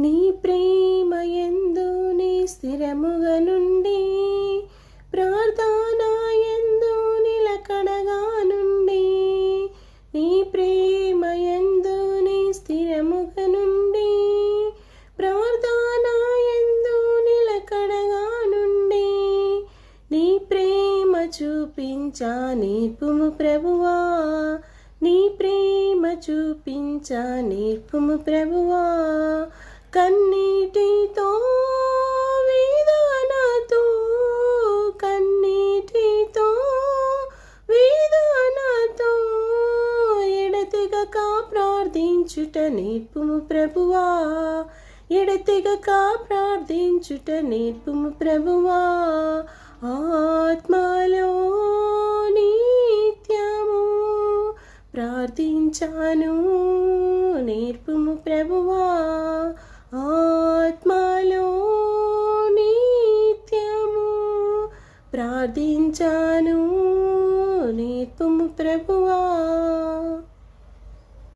నీ ప్రేమ యందు నీ స్థిరముగా నుండి, ప్రార్థన యందు నిలకడగా నుండి, నీ ప్రేమ యందు నీ స్థిరముగా నుండి, ప్రార్థన యందు నిలకడగా నుండి, నీ ప్రేమ చూపించా నేర్పుము ప్రభువా, నీ ప్రేమ చూపించా నేర్పుము ప్రభువా. కన్నీటితో వేదనతో, కన్నీటితో వేదనతో ఎడతెగక ప్రార్థించుట నేర్పుము ప్రభువా, ఎడతెగక ప్రార్థించుట నేర్పుము ప్రభువా. ఆత్మలో నిత్యము ప్రార్థించాను నేర్పుము ప్రభువా, ఆత్మలో నిత్యము ప్రార్థించాను నేర్పుము ప్రభువా.